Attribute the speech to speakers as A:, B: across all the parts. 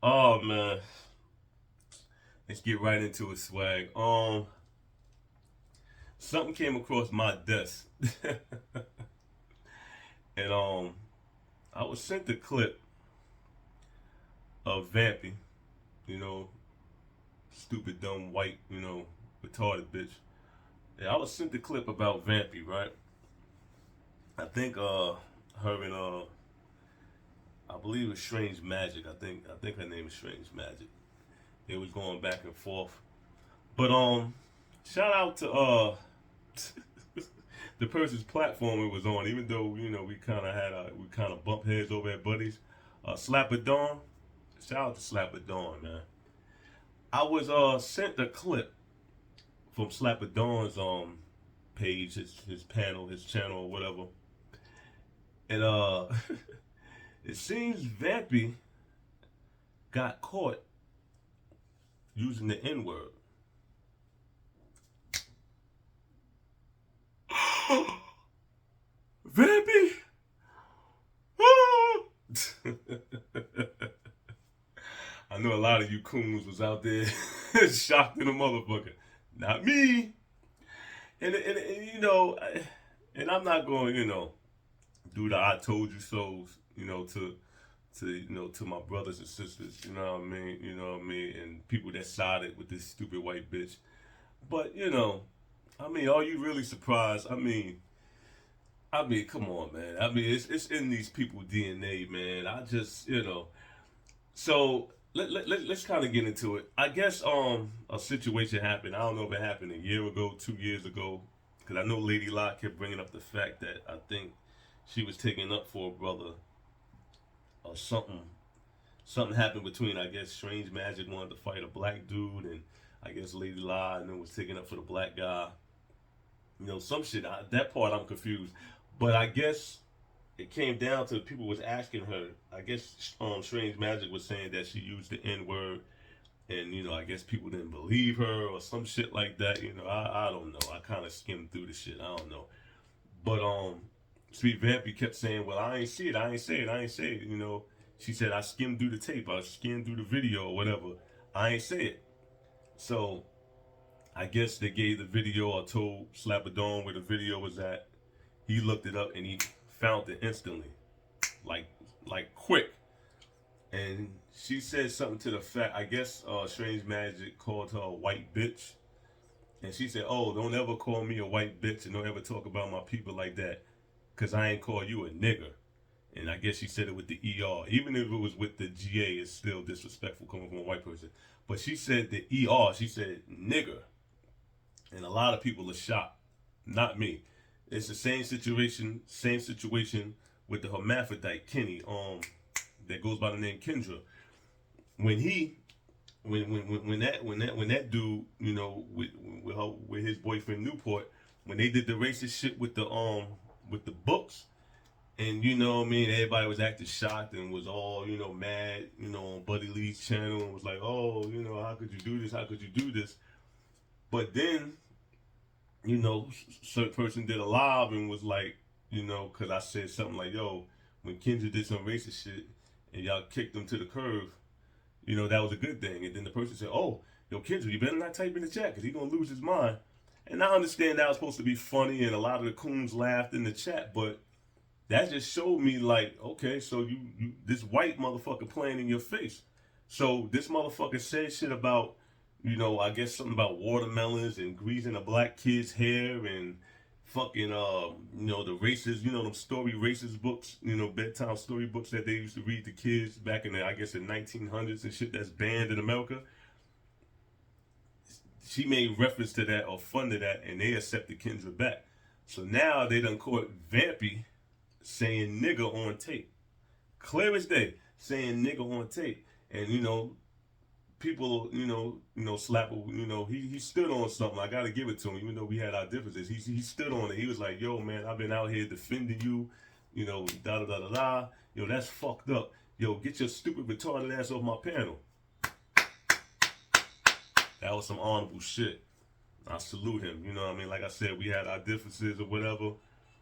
A: Oh man, let's get right into it, swag. Something came across my desk, and I was sent a clip of Vampy, you know, stupid, dumb, white, retarded bitch. Yeah, I was sent the clip about Vampy, right? I think her and I believe it was Strange Magic. I think her name is Strange Magic. They was going back and forth. But shout out to the person's platform it was on, even though we kind of bump heads over at buddies. Slapper Dawn, shout out to Slapper Dawn, man. I was sent a clip from Slapper Dawn's page, his panel, his channel, or whatever, and it seems Vampy got caught using the N word. Vampy. I know a lot of you coons was out there shocked in a motherfucker. Not me. And and I'm not going, do the I told you so's, to my brothers and sisters, you know what I mean, and people that sided with this stupid white bitch. But are you really surprised? Come on, man. It's in these people DNA, man. I just, So let's kind of get into it. I guess a situation happened. I don't know if it happened a year ago, 2 years ago, because I know Lady Locke kept bringing up the fact that I think she was taking up for a brother or something. Something happened between, I guess, Strange Magic wanted to fight a black dude, and I guess Lady Locke and then was taking up for the black guy. Some shit. That part I'm confused, but I guess it came down to people was asking her. I guess Strange Magic was saying that she used the N word, and I guess people didn't believe her or some shit like that. I don't know. I kind of skimmed through the shit. I don't know, but Sweet Vampy kept saying, "Well, I ain't see it. I ain't say it. I ain't say it." She said, "I skimmed through the tape. I skimmed through the video or whatever. I ain't say it." So I guess they gave the video or told Slapper Dawn where the video was at. He looked it up and he found it instantly, like quick. And she said something to the fact, I guess Strange Magic called her a white bitch, and she said, "Oh, don't ever call me a white bitch and don't ever talk about my people like that, cause I ain't call you a nigger." And I guess she said it with the ER. Even if it was with the GA, it's still disrespectful coming from a white person. But she said the ER. She said nigger, and a lot of people are shocked. Not me. It's the same situation. Same situation with the hermaphrodite Kenny. That goes by the name Kendra. When he, when that dude, with his boyfriend Newport, when they did the racist shit with the books, and everybody was acting shocked and was all mad, on Buddy Lee's channel, and was like, "Oh, how could you do this? How could you do this?" But then certain person did a live and was like, because I said something like, "Yo, when Kendra did some racist shit and y'all kicked him to the curb, that was a good thing." And then the person said, "Oh, yo, Kendra, you better not type in the chat because he's gonna lose his mind." And I understand that was supposed to be funny, and a lot of the coons laughed in the chat, but that just showed me like, okay, so you this white motherfucker playing in your face. So this motherfucker said shit about I guess something about watermelons and greasing a black kid's hair and fucking the races, them story racist books, bedtime story books that they used to read to kids back in the I guess the 1900s and shit that's banned in America. She made reference to that or fun to that, and they accepted Kendra back. So now they done caught Vampy saying nigga on tape, clear as day, saying nigga on tape, and people, Slapper, he stood on something. I gotta give it to him, even though we had our differences. He stood on it. He was like, "Yo, man, I've been out here defending you, da da da da da. That's fucked up. Yo, get your stupid retarded ass off my panel." That was some honorable shit. I salute him. You know what I mean? Like I said, we had our differences or whatever,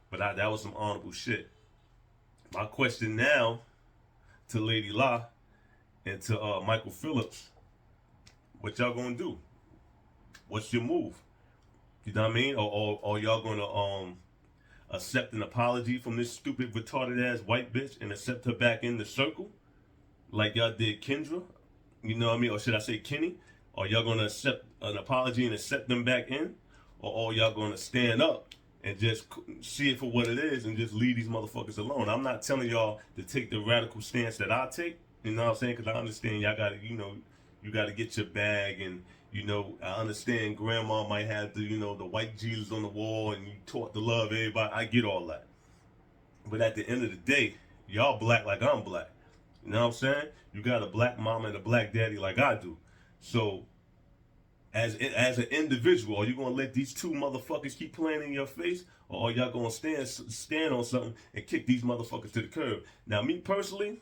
A: but that was some honorable shit. My question now to Lady La and to Michael Phillips, what y'all gonna do? What's your move? You know what I mean? Or y'all gonna accept an apology from this stupid retarded ass white bitch and accept her back in the circle like y'all did Kendra? You know what I mean? Or should I say Kenny? Or y'all gonna accept an apology and accept them back in? Or y'all gonna stand up and just see it for what it is and just leave these motherfuckers alone? I'm not telling y'all to take the radical stance that I take. You know what I'm saying? Because I understand y'all gotta, you gotta get your bag, and I understand grandma might have the white Jesus on the wall and you taught to love everybody. I get all that. But at the end of the day, y'all black like I'm black. You know what I'm saying? You got a black mama and a black daddy like I do. So, as an individual, are you gonna let these two motherfuckers keep playing in your face, or are y'all gonna stand on something and kick these motherfuckers to the curb? Now, me personally,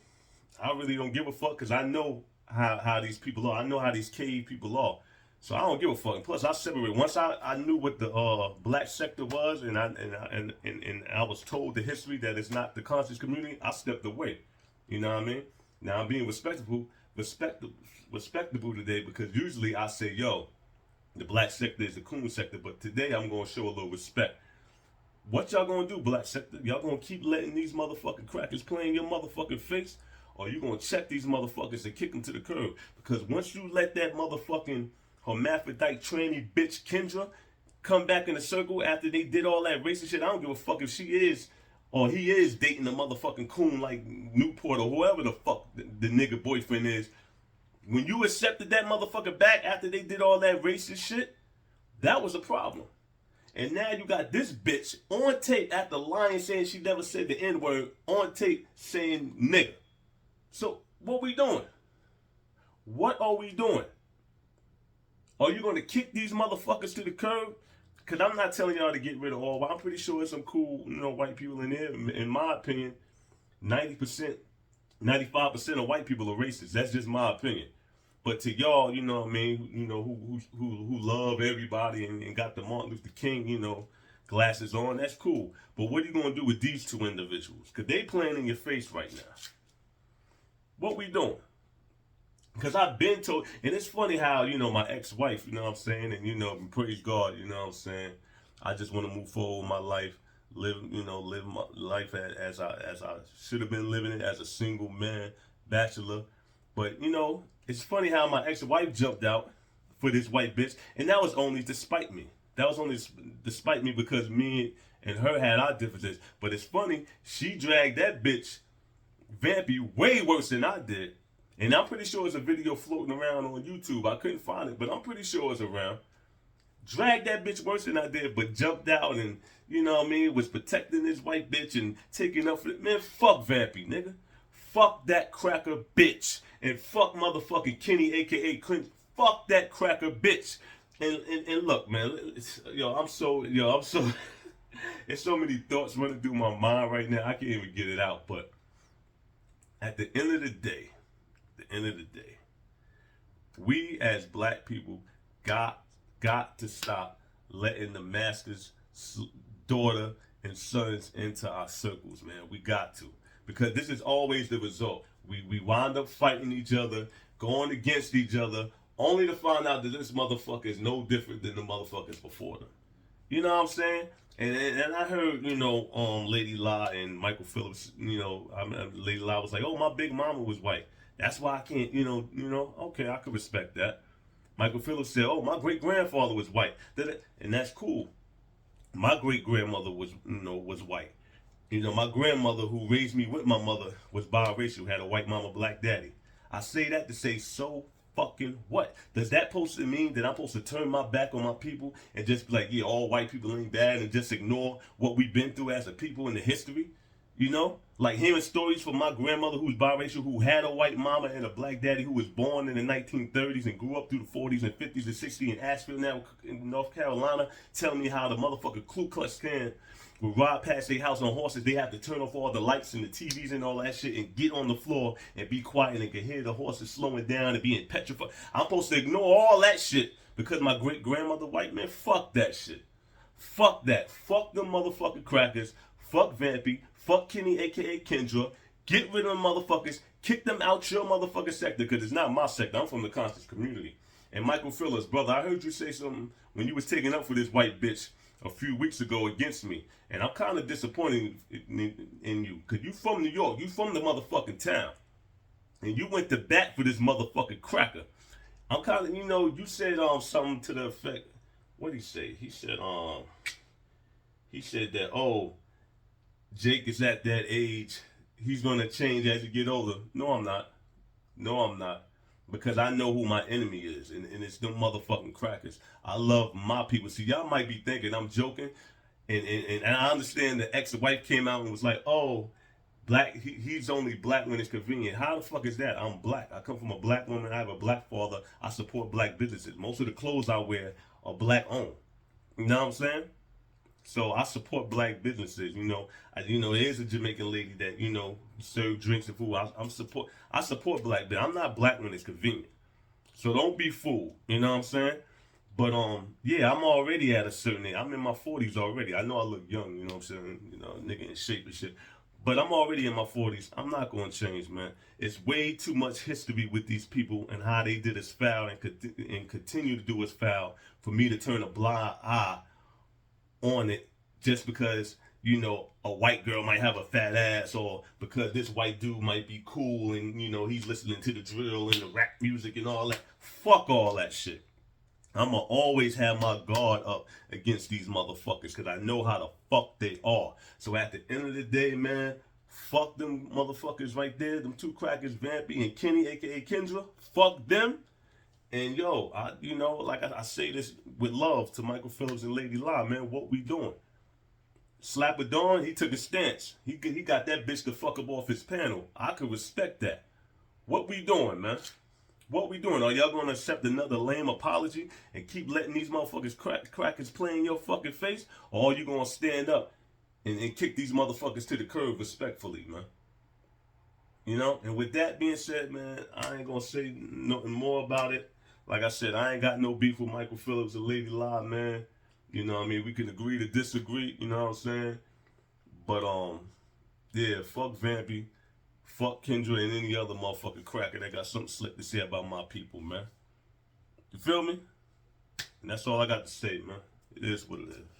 A: I really don't give a fuck, because I know how these people are. I know how these cave people are. So I don't give a fuck. Plus, I separate. Once I knew what the black sector was, and I was told the history that it's not the conscious community, I stepped away. You know what I mean? Now I'm being respectable today, because usually I say, yo, the black sector is the coon sector, but today I'm gonna show a little respect. What y'all gonna do, black sector? Y'all gonna keep letting these motherfucking crackers play in your motherfucking face? Or you gonna check these motherfuckers and kick them to the curb? Because once you let that motherfucking hermaphrodite tranny bitch Kendra come back in the circle after they did all that racist shit, I don't give a fuck if she is or he is dating a motherfucking coon like Newport or whoever the fuck the nigga boyfriend is. When you accepted that motherfucker back after they did all that racist shit, that was a problem. And now you got this bitch on tape after lying, saying she never said the N-word, on tape saying nigga. So what we doing? What are we doing? Are you going to kick these motherfuckers to the curb? Because I'm not telling y'all to get rid of all. I'm pretty sure there's some cool, white people in there. In my opinion, 90%, 95% of white people are racist. That's just my opinion. But to y'all, you know what I mean, who love everybody and got the Martin Luther King, glasses on, that's cool. But what are you going to do with these two individuals? Because they playing in your face right now. What we doing? Because I've been told, and it's funny how, my ex-wife, you know what I'm saying, and, praise God, you know what I'm saying, I just want to move forward with my life, live my life as I should have been living it as a single man, bachelor. But, it's funny how my ex-wife jumped out for this white bitch, and that was only despite me. That was only despite me because me and her had our differences. But it's funny, she dragged that bitch, Vampy, way worse than I did. And I'm pretty sure there's a video floating around on YouTube. I couldn't find it, but I'm pretty sure it's around. Dragged that bitch worse than I did, but jumped out and, was protecting this white bitch and taking up for it. Man, fuck Vampy, nigga. Fuck that cracker bitch. And fuck motherfucking Kenny, a.k.a. Clint. Fuck that cracker bitch. And look, man, I'm so, there's so many thoughts running through my mind right now. I can't even get it out. But at the end of the day, we as black people got to stop letting the master's daughter and sons into our circles, man. We got to. Because this is always the result. We wind up fighting each other, going against each other, only to find out that this motherfucker is no different than the motherfuckers before them. You know what I'm saying? And I heard, Lady La and Michael Phillips, Lady La was like, oh, my big mama was white. That's why I can't, okay, I could respect that. Michael Phillips said, oh, my great-grandfather was white. And that's cool. My great-grandmother was white. My grandmother who raised me with my mother was biracial, had a white mama, black daddy. I say that to say, so fucking what? Does that supposed to mean that I'm supposed to turn my back on my people and just be like, yeah, all white people ain't bad, and just ignore what we've been through as a people in the history? Like hearing stories from my grandmother who's biracial, who had a white mama and a black daddy, who was born in the 1930s and grew up through the 40s and 50s and 60s in Asheville, now in North Carolina, telling me how the motherfucking Ku Klux Klan would ride past their house on horses. They have to turn off all the lights and the TVs and all that shit and get on the floor and be quiet and can hear the horses slowing down and being petrified. I'm supposed to ignore all that shit because my great grandmother white, man. Fuck that shit. Fuck that. Fuck them motherfucking crackers. fuck Vampy, fuck Kenny, aka Kendra. Get rid of them motherfuckers. Kick them out your motherfucking sector, because it's not my sector. I'm from the conscious community. And Michael Phillips, brother, I heard you say something when you was taking up for this white bitch a few weeks ago against me. And I'm kind of disappointed in you, because you from New York. You from the motherfucking town. And you went to bat for this motherfucking cracker. I'm kind of, you said something to the effect. What did he say? He said that, oh, Jake is at that age. He's gonna change as he get older. No, I'm not. No, I'm not. Because I know who my enemy is, and it's them motherfucking crackers. I love my people. See, y'all might be thinking I'm joking, and I understand the ex-wife came out and was like, oh, black, he's only black when it's convenient. How the fuck is that? I'm black. I come from a black woman. I have a black father. I support black businesses. Most of the clothes I wear are black owned. You know what I'm saying? So I support black businesses. There is a Jamaican lady that serve drinks and food. I support black, but I'm not black when it's convenient. So don't be fooled. You know what I'm saying? But yeah, I'm already at a certain age. I'm in my 40s already. I know I look young. You know what I'm saying? Nigga in shape and shit. But I'm already in my 40s. I'm not going to change, man. It's way too much history with these people and how they did us foul and continue to do us foul for me to turn a blind eye on it just because a white girl might have a fat ass, or because this white dude might be cool and he's listening to the drill and the rap music and all that. Fuck all that shit. I'ma always have my guard up against these motherfuckers because I know how the fuck they are. So at the end of the day, man, fuck them motherfuckers right there, them two crackers, Vampy and Kenny, aka Kendra. Fuck them. And yo, I say this with love to Michael Phillips and Lady La, man. What we doing? Slap of Dawn, he took a stance. He got that bitch to fuck up off his panel. I could respect that. What we doing, man? What we doing? Are y'all gonna accept another lame apology and keep letting these motherfuckers crackers play in your fucking face? Or are you gonna stand up and kick these motherfuckers to the curb respectfully, man? And with that being said, man, I ain't gonna say nothing more about it. Like I said, I ain't got no beef with Michael Phillips or Lady La, man. You know what I mean? We can agree to disagree, you know what I'm saying? But, yeah, fuck Vampy, fuck Kendra, and any other motherfucking cracker that got something slick to say about my people, man. You feel me? And that's all I got to say, man. It is what it is.